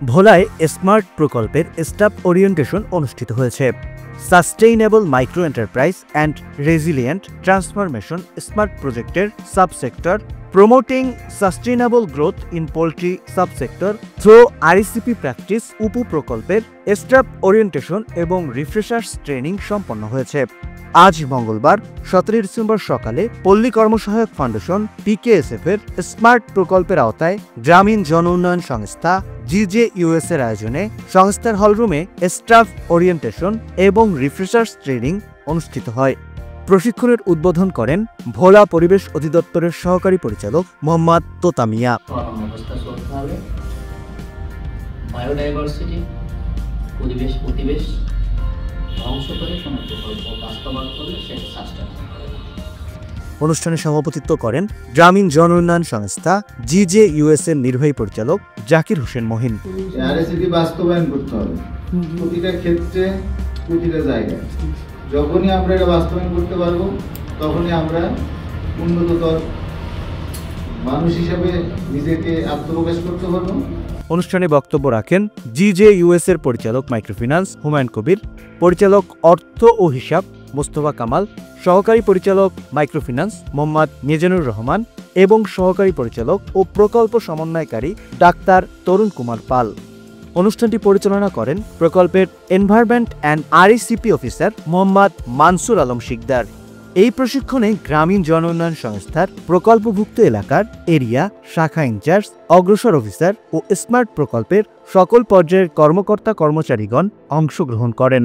ভোলায় স্মার্ট প্রকল্পের staff orientation অনুষ্ঠিত হয়েছে। Sustainable micro enterprise and resilient transformation smart প্রজেক্টের subsector promoting sustainable growth in poultry subsector through RECP practice উপপ্রকল্পের staff orientation এবং refreshers training সম্পন্ন হয়েছে। আজ মঙ্গলবার 17 ডিসেম্বর সকালে পল্লী কর্মসহায়ক ফাউন্ডেশন পিকেএসএফ এর স্মার্ট প্রকল্পের আওতায় গ্রামীণ জন উন্নয়ন সংস্থা GJUS এর আয়োজনে সংস্থার হলরুমে স্টাফ ওরিয়েন্টেশন এবং রিফ্রেশার্স ট্রেনিং অনুষ্ঠিত হয়। প্রশিক্ষণের উদ্বোধন করেন ভোলা পরিবেশ অধিদপ্তরের সহকারী পরিচালক মোহাম্মদ তোতা মিয়া। বায়োডাইভার্সিটি পরিবেশ ধ্বংস করে কোনো প্রকল্প বাস্তবায়ন করলে সেটা সাস্টেইনেবল করে। অনুষ্ঠানে সভাপতিত্ব করেন গ্রামীণ জন উন্নয়ন সংস্থা GJUS এর নির্বাহী পরিচালক জাকির হোসেন মহিন। আরইসিপি বাস্তবায়ন করতে হবে প্রতিটা ক্ষেত্রে, প্রতিটা জায়গায়। যখনই আমরা এটা বাস্তবায়ন করতে পারবো তখনই আমরা উন্নততর মানুষ হিসেবে নিজেকে আত্মপ্রকাশ করতে পারবো। অনুষ্ঠানে বক্তব্য রাখেন GJUS এর পরিচালক মাইক্রোফিন্যান্স হুমায়ুন কবির, পরিচালক অর্থ ও হিসাব মোস্তফা কামাল, সহকারী পরিচালক মাইক্রোফিন্যান্স মোহাম্মদ মিজানুর রহমান এবং সহকারী পরিচালক ও প্রকল্প সমন্বয়কারী ডাক্তার তরুণ কুমার পাল। অনুষ্ঠানটি পরিচালনা করেন প্রকল্পের environment and RECP officer Mohammad Mansur Alam Sikder. এই প্রশিক্ষণে গ্রামীণ জন উন্নয়ন সংস্থার প্রকল্পভুক্ত এলাকার এরিয়া, শাখা ইনচার্জ, অগ্রসর অফিসার ও স্মার্ট প্রকল্পের সকল পর্যায়ের কর্মকর্তা কর্মচারীগণ অংশগ্রহণ করেন।